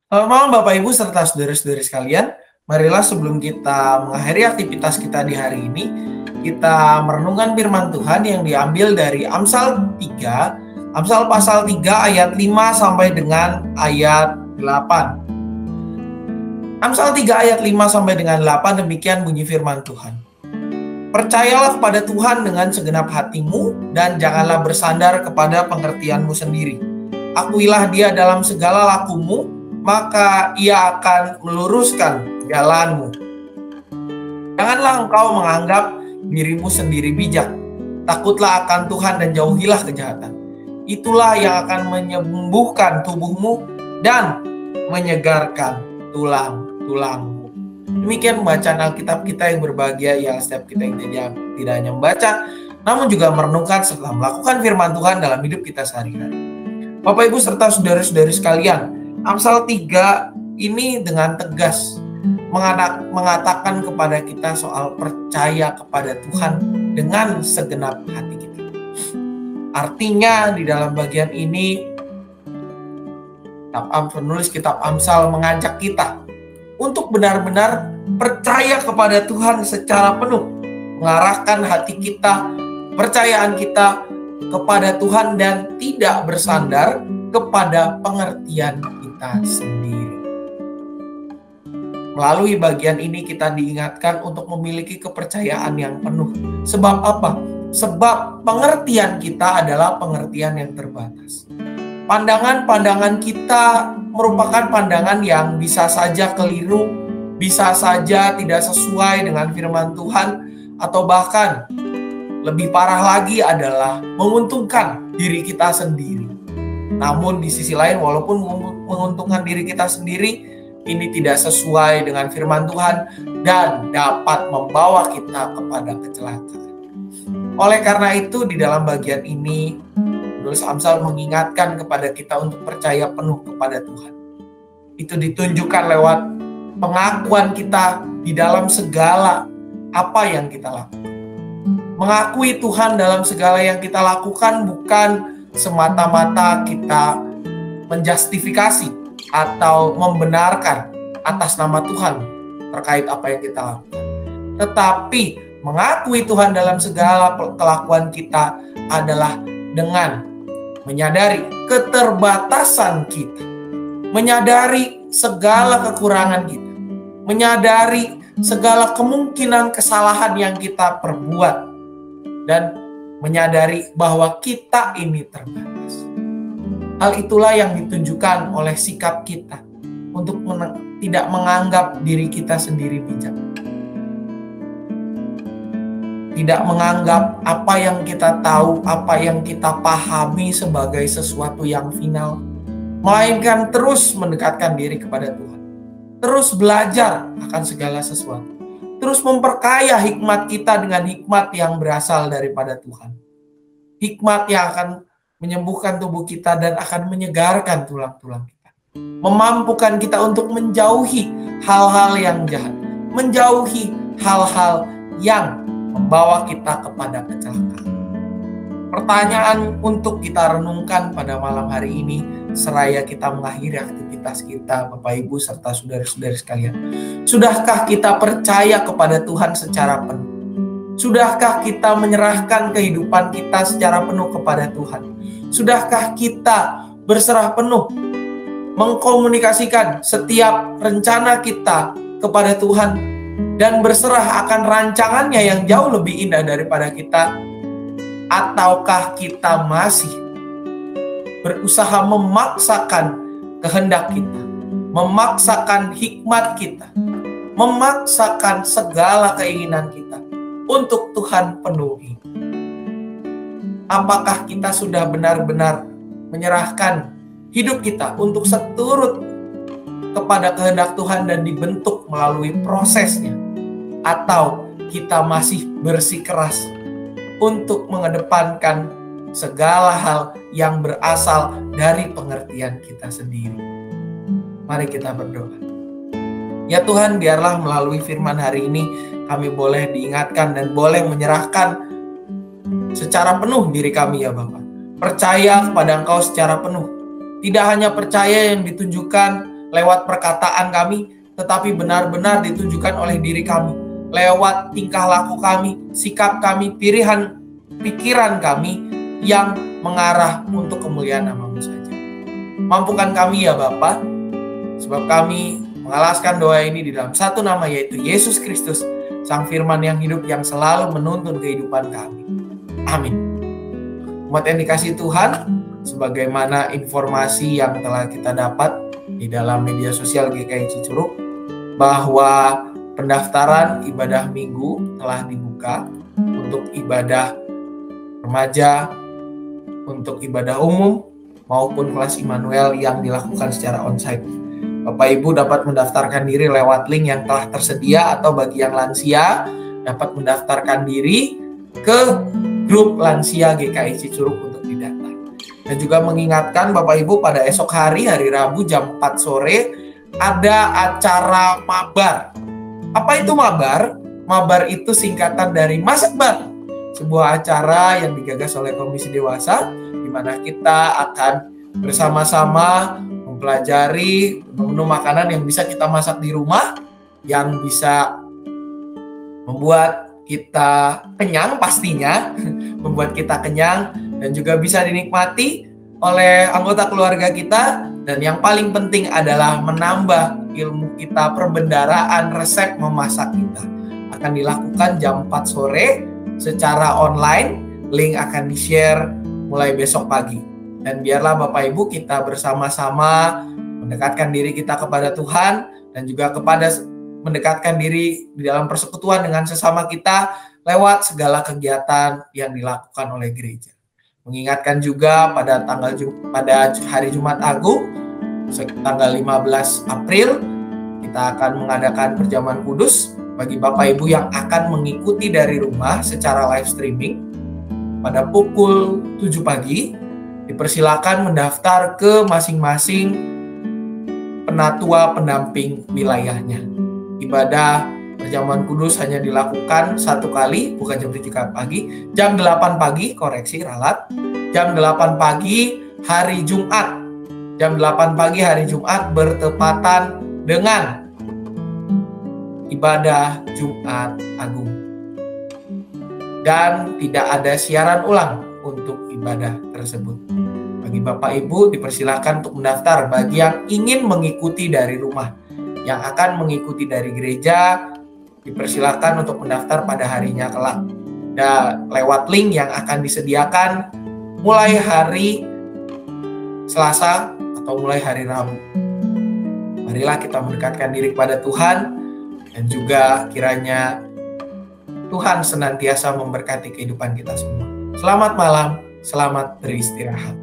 Selamat malam Bapak Ibu serta saudara-saudari sekalian. Marilah sebelum kita mengakhiri aktivitas kita di hari ini, kita merenungkan firman Tuhan yang diambil dari Amsal 3, Amsal pasal 3 ayat 5 sampai dengan ayat 8. Amsal 3 ayat 5 sampai dengan 8 demikian bunyi firman Tuhan. Percayalah kepada Tuhan dengan segenap hatimu dan janganlah bersandar kepada pengertianmu sendiri. Akuilah Dia dalam segala lakumu, maka Ia akan meluruskan jalanmu. Janganlah engkau menganggap dirimu sendiri bijak. Takutlah akan Tuhan dan jauhilah kejahatan. Itulah yang akan menyembuhkan tubuhmu dan menyegarkan tulang-tulangmu. Demikian pembacaan Alkitab kita yang berbahagia, yang setiap kita yang tidak hanya membaca, namun juga merenungkan serta melakukan firman Tuhan dalam hidup kita sehari-hari. Bapak Ibu serta saudara-saudari sekalian, Amsal 3 ini dengan tegas mengatakan kepada kita soal percaya kepada Tuhan dengan segenap hati kita. Artinya di dalam bagian ini penulis kitab Amsal mengajak kita untuk benar-benar percaya kepada Tuhan secara penuh, mengarahkan hati kita, percayaan kita kepada Tuhan dan tidak bersandar kepada pengertian kita sendiri. Melalui bagian ini kita diingatkan untuk memiliki kepercayaan yang penuh. Sebab apa? Sebab pengertian kita adalah pengertian yang terbatas. Pandangan-pandangan kita merupakan pandangan yang bisa saja keliru, bisa saja tidak sesuai dengan firman Tuhan, atau bahkan lebih parah lagi adalah menguntungkan diri kita sendiri. Namun di sisi lain, walaupun menguntungkan diri kita sendiri, ini tidak sesuai dengan firman Tuhan dan dapat membawa kita kepada kecelakaan. Oleh karena itu, di dalam bagian ini, penulis Amsal mengingatkan kepada kita untuk percaya penuh kepada Tuhan. Itu ditunjukkan lewat pengakuan kita di dalam segala apa yang kita lakukan. Mengakui Tuhan dalam segala yang kita lakukan bukan semata-mata kita menjustifikasi atau membenarkan atas nama Tuhan terkait apa yang kita lakukan. Tetapi mengakui Tuhan dalam segala kelakuan kita adalah dengan menyadari keterbatasan kita, menyadari segala kekurangan kita, menyadari segala kemungkinan kesalahan yang kita perbuat, dan menyadari bahwa kita ini terbatas. Hal itulah yang ditunjukkan oleh sikap kita untuk tidak menganggap diri kita sendiri bijak. Tidak menganggap apa yang kita tahu, apa yang kita pahami sebagai sesuatu yang final. Melainkan terus mendekatkan diri kepada Tuhan. Terus belajar akan segala sesuatu. Terus memperkaya hikmat kita dengan hikmat yang berasal daripada Tuhan. Hikmat yang akan menyembuhkan tubuh kita dan akan menyegarkan tulang-tulang kita. Memampukan kita untuk menjauhi hal-hal yang jahat. Menjauhi hal-hal yang membawa kita kepada kecelakaan. Pertanyaan untuk kita renungkan pada malam hari ini, seraya kita mengakhiri aktivitas kita, Bapak Ibu serta saudara-saudari sekalian. Sudahkah kita percaya kepada Tuhan secara penuh? Sudahkah kita menyerahkan kehidupan kita secara penuh kepada Tuhan? Sudahkah kita berserah penuh mengkomunikasikan setiap rencana kita kepada Tuhan dan berserah akan rancangannya yang jauh lebih indah daripada kita? Ataukah kita masih berusaha memaksakan kehendak kita, memaksakan hikmat kita, memaksakan segala keinginan kita untuk Tuhan penuhi? Apakah kita sudah benar-benar menyerahkan hidup kita untuk seturut kepada kehendak Tuhan dan dibentuk melalui prosesnya? Atau kita masih bersikeras untuk mengedepankan segala hal yang berasal dari pengertian kita sendiri? Mari kita berdoa. Ya Tuhan, biarlah melalui firman hari ini kami boleh diingatkan dan boleh menyerahkan secara penuh diri kami ya Bapak. Percaya kepada Engkau secara penuh. Tidak hanya percaya yang ditunjukkan lewat perkataan kami, tetapi benar-benar ditujukan oleh diri kami, lewat tingkah laku kami, sikap kami, pilihan pikiran kami yang mengarah untuk kemuliaan nama-Mu saja. Mampukan kami ya Bapa, sebab kami mengalaskan doa ini di dalam satu nama, yaitu Yesus Kristus, Sang Firman yang hidup yang selalu menuntun kehidupan kami. Amin. Umat yang dikasihi Tuhan, sebagaimana informasi yang telah kita dapat di dalam media sosial GKI Cicurug, bahwa pendaftaran ibadah minggu telah dibuka untuk ibadah remaja, untuk ibadah umum, maupun kelas Immanuel yang dilakukan secara onsite. Bapak Ibu dapat mendaftarkan diri lewat link yang telah tersedia, atau bagi yang lansia dapat mendaftarkan diri ke grup lansia GKI Cicurug untuk didata. Dan juga mengingatkan Bapak Ibu, pada esok hari Rabu jam 4 sore ada acara mabar. Apa itu mabar? Mabar itu singkatan dari Masak Bareng, sebuah acara yang digagas oleh Komisi Dewasa, di mana kita akan bersama-sama mempelajari menu makanan yang bisa kita masak di rumah, yang bisa membuat kita kenyang pastinya, membuat kita kenyang dan juga bisa dinikmati oleh anggota keluarga kita, dan yang paling penting adalah menambah ilmu kita, perbendaharaan resep memasak kita. Akan dilakukan jam 4 sore secara online, link akan di-share mulai besok pagi. Dan biarlah Bapak Ibu kita bersama-sama mendekatkan diri kita kepada Tuhan, dan juga mendekatkan diri di dalam persekutuan dengan sesama kita lewat segala kegiatan yang dilakukan oleh gereja. Mengingatkan juga pada hari Jumat Agung, tanggal 15 April, kita akan mengadakan perjamuan kudus bagi Bapak Ibu yang akan mengikuti dari rumah secara live streaming pada pukul 7 pagi. Dipersilakan mendaftar ke masing-masing penatua pendamping wilayahnya. Ibadah perjamuan kudus hanya dilakukan satu kali, bukan jam 7 pagi, jam 8 pagi, jam 8 pagi hari Jumat. Jam 8 pagi hari Jumat bertepatan dengan ibadah Jumat Agung. Dan tidak ada siaran ulang untuk ibadah tersebut. Bagi Bapak Ibu dipersilakan untuk mendaftar. Bagi yang ingin mengikuti dari rumah, yang akan mengikuti dari gereja, dipersilakan untuk mendaftar pada harinya kelak. Dan lewat link yang akan disediakan mulai hari Selasa atau mulai hari Rabu. Marilah kita mendekatkan diri kepada Tuhan, dan juga kiranya Tuhan senantiasa memberkati kehidupan kita semua. Selamat malam, selamat beristirahat.